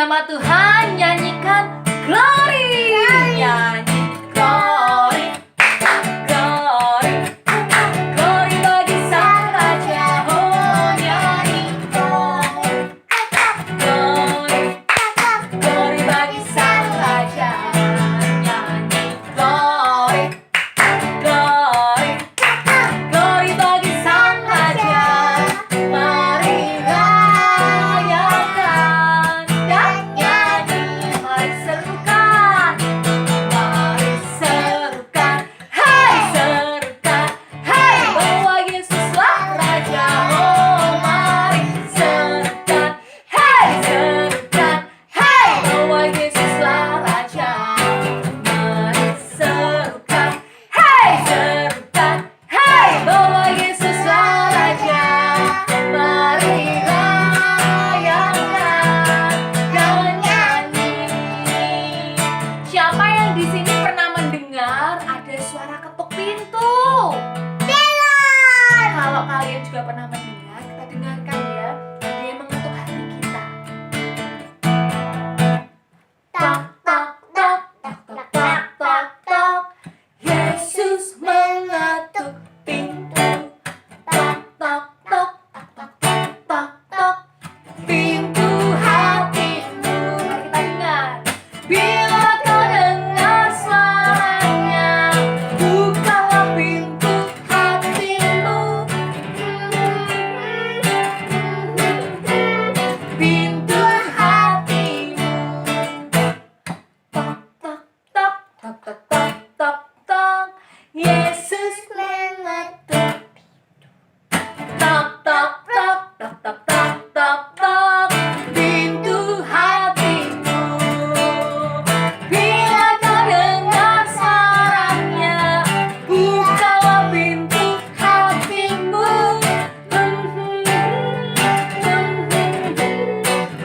nama Tuhan, nyanyikan glory. Nyanyi glory, glory, glory bagi Sang Raja. Oh, nyanyi glory, glory, glory bagi Sang Raja. Nyanyi glory, glory, glory bagi Sang Raja. Mari rayakan dan nyanyi, mari serukan, hai serukan, hai bahwa Yesuslah Raja. Oh, mari serukan, hai bahwa Yesuslah Raja. Mari serukan, hai bahwa Yesuslah Raja. Mari rayakan dan nyanyi. Siapa yang di sini pernah mendengar ada suara ketuk pintu? Kalau kalian juga pernah mendengar, kita dengarkan ya. Dia mengetuk hati kita. Tok tok tok tok tok tok tok tok. Yesus mengetuk pintu. Tok tok tok tok tok tok tok. Pintu hatimu. Mari kita dengar. Bila kau dengar suaranya, bukalah pintu hatimu. Pintu hatimu. Tok tok tok tok tok tok tok tok. Yesus mengetuk. Tok tok tok tok tok tok tok tok. Pintu hatimu. Bila kau dengar suaranya, bukalah pintu hatimu.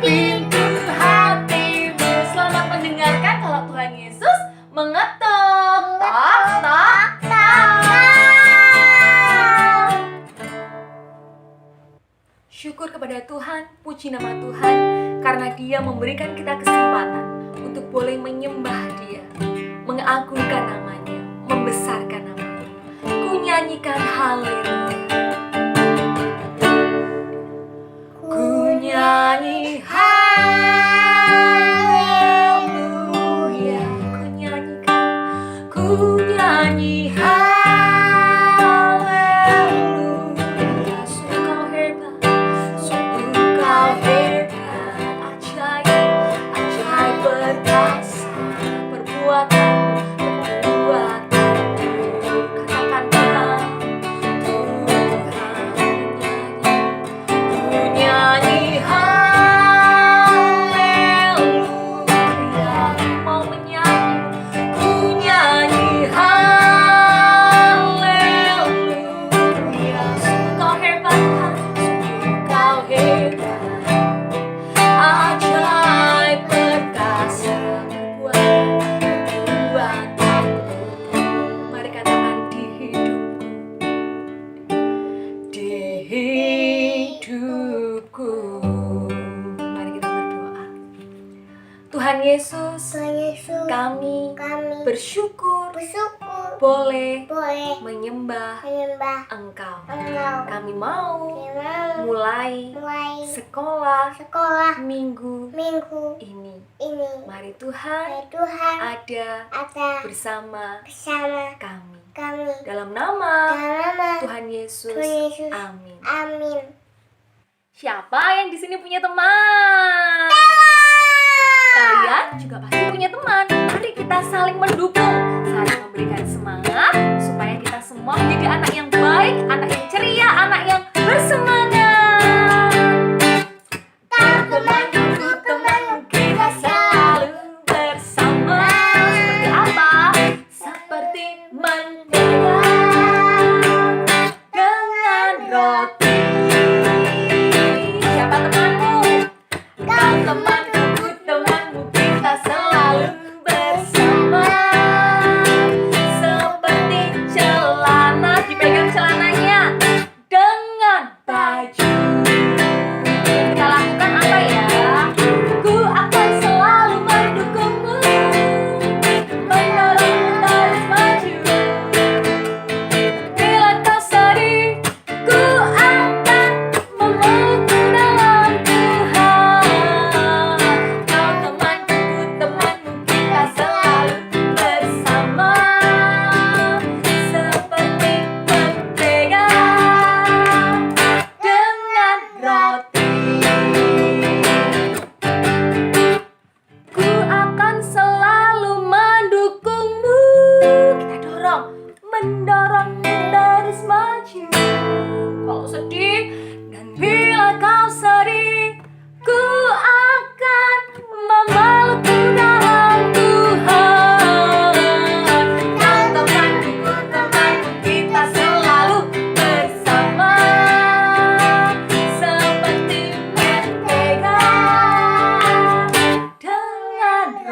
Pintu hatimu. Selamat mendengarkan kalau Tuhan Yesus mengetuk. Tok tok tok. Syukur kepada Tuhan, puji nama Tuhan, karena Dia memberikan kita kesempatan untuk boleh menyembah Dia, mengagungkan namanya, membesarkan namanya. Ku nyanyikan haleluya. Ku nyanyi haleluya. Ku nyanyi haleluya. Sungguh kau hebat, sungguh kau hebat. Ajaib, ajaib perkasa perbuatanmu, perbuatanmu. Katakan Tuhan, ku nyanyi haleluya. Mau menyanyi, ku nyanyi haleluya. Sungguh kau hebat, sungguh kau hebat. Ajaib perkasa perbuatanmu. Mari katakan di hidupku. Mari kita berdoa. Tuhan Yesus, kami bersyukur boleh menyembah Engkau. Kami mau mulai sekolah minggu ini. Mari Tuhan ada bersama kami. Dalam nama Tuhan Yesus. Amin. Siapa yang di sini punya teman? Kalian juga pasti punya teman. Mari kita saling mendukung, saling memberikan semangat supaya kita semua menjadi anak yang baik, anak yang ceria, anak yang bersemangat. Teman-temanku, temanmu, kita selalu bersama. Seperti apa? Seperti mendengar dengan roti. Siapa temanmu? Kau temanku, temanmu, kita selalu bersama.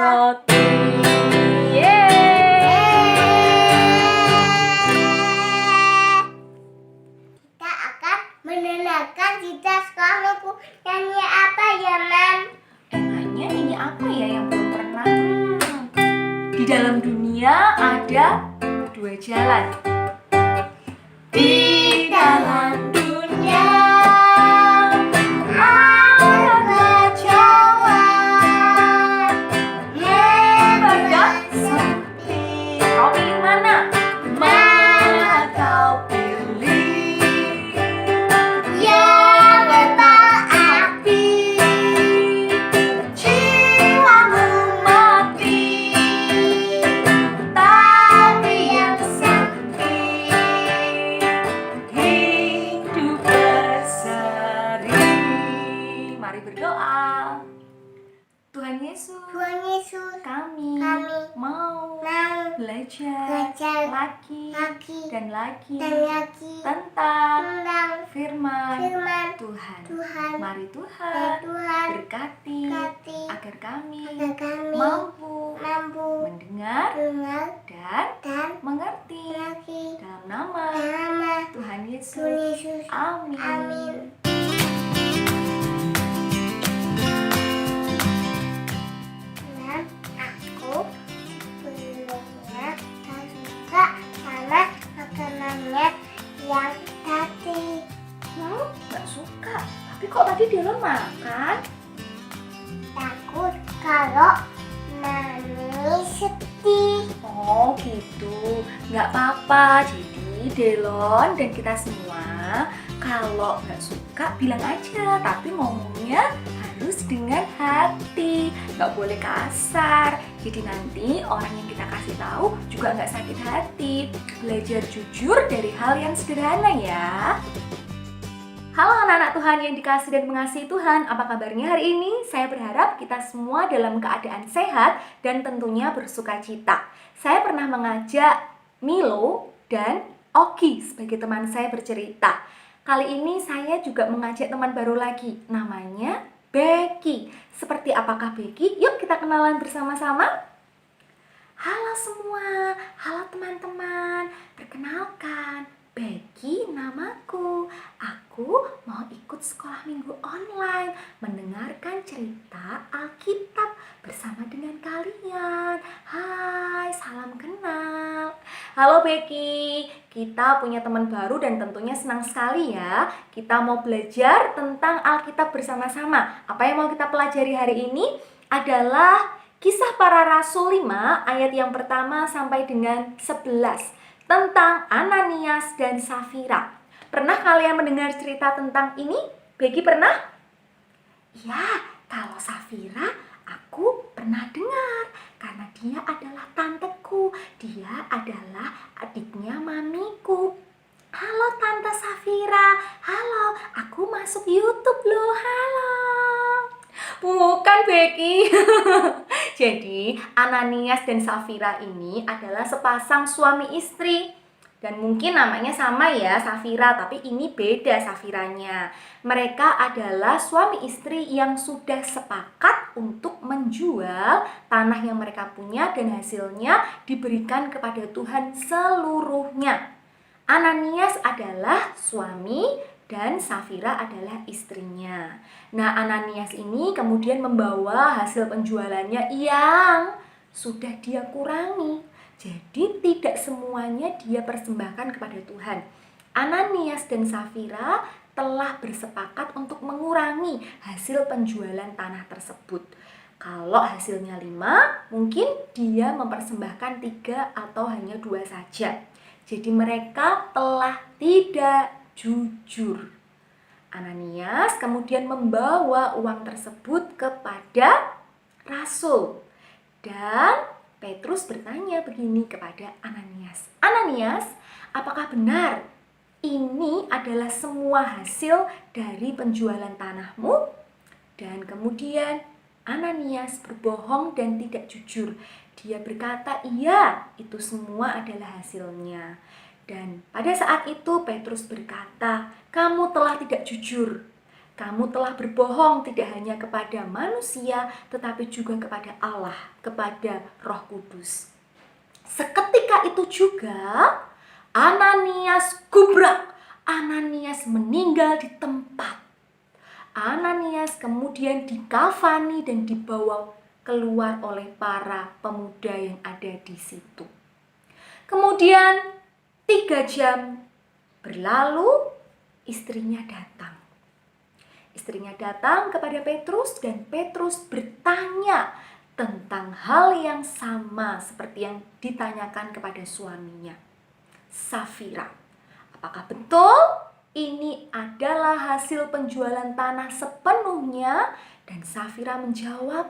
roti. Yeay. Kita akan mendengarkan cerita sekolah minggu. Nyanyi apa ya, Mam? Emangnya ini apa ya yang belum pernah? Di dalam dunia ada dua jalan. Di dalam dunia ada jalan lebar dan sempit. Kau pilih mana? Mana kau pilih? Yang berarti Jiwamu mati, tapi yang sempit hidup berseri. Mari berdoa. Tuhan Yesus, Tuhan Yesus, kami mau belajar lagi dan lagi tentang firman Tuhan. Mari Tuhan berkati agar kami mampu mendengar dan mengerti. Dalam nama Tuhan Yesus, amin. Mam, aku sebelumnya tak suka sama makanannya yang tadi. Gak suka, tapi kok tadi Delon makan? Takut kalau Mami sedih. Oh gitu, nggak apa-apa. Jadi Delon dan kita semua kalau nggak suka bilang aja, tapi ngomongnya harus dengan hati, nggak boleh kasar. Jadi nanti orang yang kita kasih tahu juga nggak sakit hati. Belajar jujur dari hal yang sederhana ya. Halo anak-anak Tuhan yang dikasih dan mengasihi Tuhan, apa kabarnya hari ini? Saya berharap kita semua dalam keadaan sehat dan tentunya bersuka cita. Saya pernah mengajak Milo dan Oki sebagai teman saya bercerita. Kali ini saya juga mengajak teman baru lagi, namanya Becky. Seperti apakah Becky? Yuk kita kenalan bersama-sama. Halo semua, halo teman-teman. Perkenalkan, Becky namaku. Aku mau ikut sekolah minggu online, mendengarkan cerita Alkitab bersama dengan kalian. Hai, salam kenal. Halo Becky, kita punya teman baru dan tentunya senang sekali ya. Kita mau belajar tentang Alkitab bersama-sama. Apa yang mau kita pelajari hari ini adalah Kisah Para Rasul 5 ayat yang pertama sampai dengan 11 tentang Ananias dan Safira. Pernah kalian mendengar cerita tentang ini? Becky pernah? Ya, kalau Safira aku pernah dengar karena dia adalah tanteku. Dia adalah adiknya mamiku. Halo Tante Safira. Halo, aku masuk YouTube loh. Halo. Bukan Becky. Jadi Ananias dan Safira ini adalah sepasang suami istri. Dan mungkin namanya sama ya, Safira, tapi ini beda Safiranya. Mereka adalah suami istri yang sudah sepakat untuk menjual tanah yang mereka punya dan hasilnya diberikan kepada Tuhan seluruhnya. Ananias adalah suami dan Safira adalah istrinya. Nah, Ananias ini kemudian membawa hasil penjualannya yang sudah dia kurangi. Jadi tidak semuanya dia persembahkan kepada Tuhan. Ananias dan Safira telah bersepakat untuk mengurangi hasil penjualan tanah tersebut. Kalau hasilnya 5, mungkin dia mempersembahkan 3 atau hanya 2 saja. Jadi mereka telah tidak jujur. Ananias kemudian membawa uang tersebut kepada Rasul. Dan Petrus bertanya begini kepada Ananias. Ananias, apakah benar ini adalah semua hasil dari penjualan tanahmu? Dan kemudian Ananias berbohong dan tidak jujur. Dia berkata, iya, itu semua adalah hasilnya. Dan pada saat itu Petrus berkata, kamu telah tidak jujur. Kamu telah berbohong tidak hanya kepada manusia, tetapi juga kepada Allah, kepada Roh Kudus. Seketika itu juga Ananias gubrak. Ananias meninggal di tempat. Ananias kemudian dikafani dan dibawa keluar oleh para pemuda yang ada di situ. Kemudian 3 jam berlalu, istrinya datang. Istrinya datang kepada Petrus dan Petrus bertanya tentang hal yang sama seperti yang ditanyakan kepada suaminya, Safira. Apakah betul ini adalah hasil penjualan tanah sepenuhnya? Dan Safira menjawab,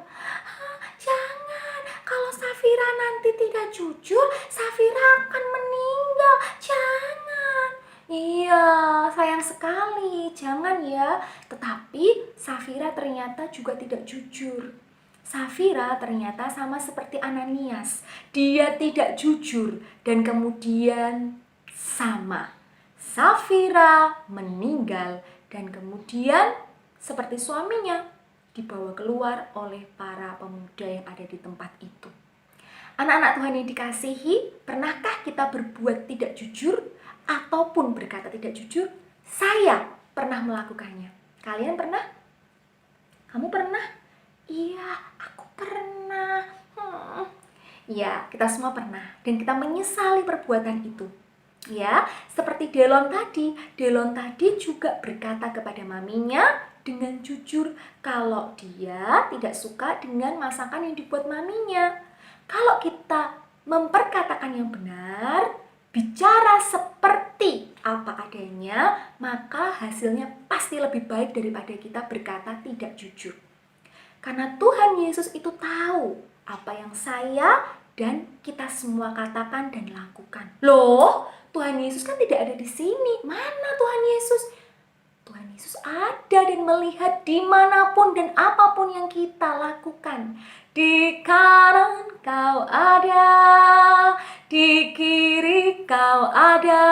jangan, kalau Safira nanti tidak jujur, Safira akan meninggal, jangan. Iya, sayang sekali, jangan ya. Tetapi Safira ternyata juga tidak jujur. Safira ternyata sama seperti Ananias. Dia tidak jujur dan kemudian sama. Safira meninggal dan kemudian seperti suaminya dibawa keluar oleh para pemuda yang ada di tempat itu. Anak-anak Tuhan yang dikasihi, pernahkah kita berbuat tidak jujur ataupun berkata tidak jujur? Saya pernah melakukannya. Kalian pernah? Kamu pernah? Iya, aku pernah. Ya, kita semua pernah dan kita menyesali perbuatan itu. Ya, seperti Delon tadi. Delon tadi juga berkata kepada maminya dengan jujur kalau dia tidak suka dengan masakan yang dibuat maminya. Kalau kita memperkatakan yang benar, bicara seperti apa adanya, maka hasilnya pasti lebih baik daripada kita berkata tidak jujur. Karena Tuhan Yesus itu tahu apa yang saya dan kita semua katakan dan lakukan. Loh, Tuhan Yesus kan tidak ada di sini. Mana Tuhan Yesus? Tuhan Yesus ada dan melihat dimanapun dan apapun yang kita lakukan. Di kanan kau ada, di kiri kau ada,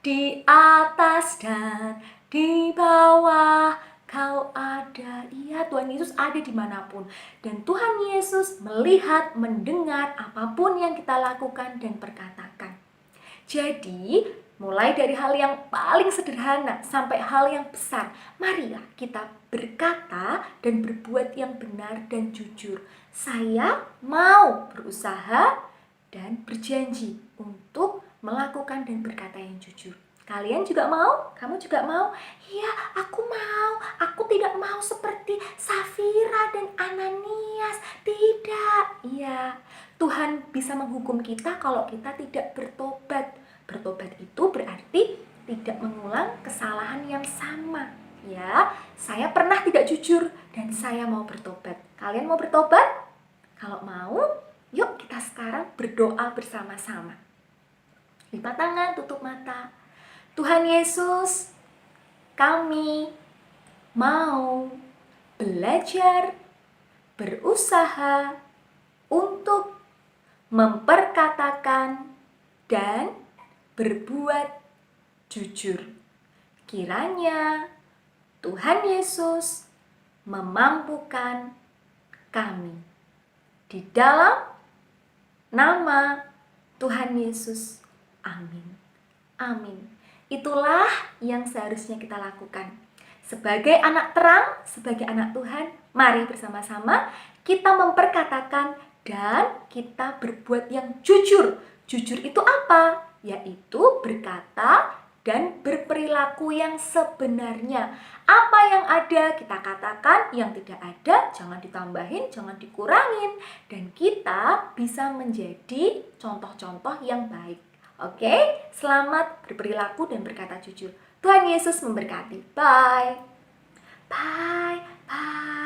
di atas dan di bawah kau ada. Iya, Tuhan Yesus ada dimanapun. Dan Tuhan Yesus melihat, mendengar apapun yang kita lakukan dan perkatakan. Jadi, mulai dari hal yang paling sederhana sampai hal yang besar, marilah kita berkata dan berbuat yang benar dan jujur. Saya mau berusaha dan berjanji untuk melakukan dan berkata yang jujur. Kalian juga mau? Kamu juga mau? Iya, aku mau. Aku tidak mau seperti Safira dan Ananias. Tidak. Iya, Tuhan bisa menghukum kita kalau kita tidak bertobat. Bertobat itu berarti tidak mengulang kesalahan yang sama. Ya, saya pernah tidak jujur dan saya mau bertobat. Kalian mau bertobat? Kalau mau, yuk kita sekarang berdoa bersama-sama. Lipat tangan, tutup mata. Tuhan Yesus, kami mau belajar, berusaha untuk memperkatakan dan berbuat jujur. Kiranya Tuhan Yesus memampukan kami. Di dalam nama Tuhan Yesus. Amin. Amin. Itulah yang seharusnya kita lakukan. Sebagai anak terang, sebagai anak Tuhan, mari bersama-sama kita memperkatakan dan kita berbuat yang jujur. Jujur itu apa? Yaitu berkata dan berperilaku yang sebenarnya. Apa yang ada kita katakan, yang tidak ada jangan ditambahin, jangan dikurangin. Dan kita bisa menjadi contoh-contoh yang baik. Oke, selamat berperilaku dan berkata jujur. Tuhan Yesus memberkati. Bye. Bye. Bye.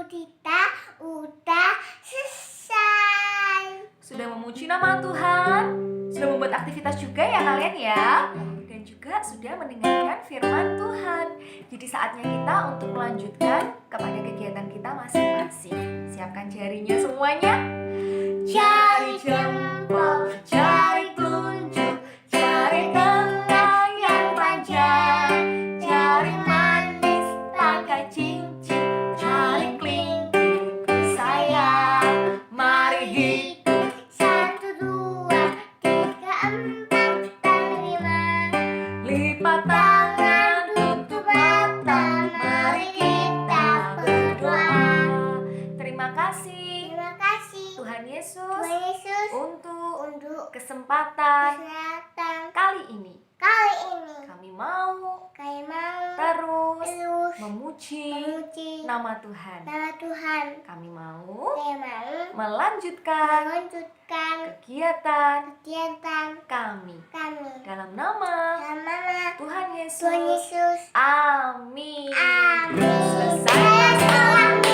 kita udah selesai. Sudah memuji nama Tuhan, sudah membuat aktivitas juga ya kalian ya, dan juga sudah mendengarkan firman Tuhan. Jadi saatnya kita untuk melanjutkan kepada kegiatan kita masing-masing. Siapkan jarinya semuanya. Jari jempol, jari telunjuk, jari tengah yang panjang, jari manis pakai cincin, jari kelingking sayang. Mari hitung 1, 2, 3, 4, dan 5. lipat tangan, tutup mata, mari kita berdoa. Terima kasih Terima kasih Tuhan Yesus Tuhan Yesus untuk kesempatan kesehatan kali ini. kali ini. Kami mau Kami mau terus terus memuji memuji nama Tuhan. nama Tuhan. Kami mau Kami mau melanjutkan melanjutkan kegiatan kegiatan kami kami dalam nama dalam nama Tuhan Yesus. Tuhan Yesus. Amin. Amin. Selesai. Selamat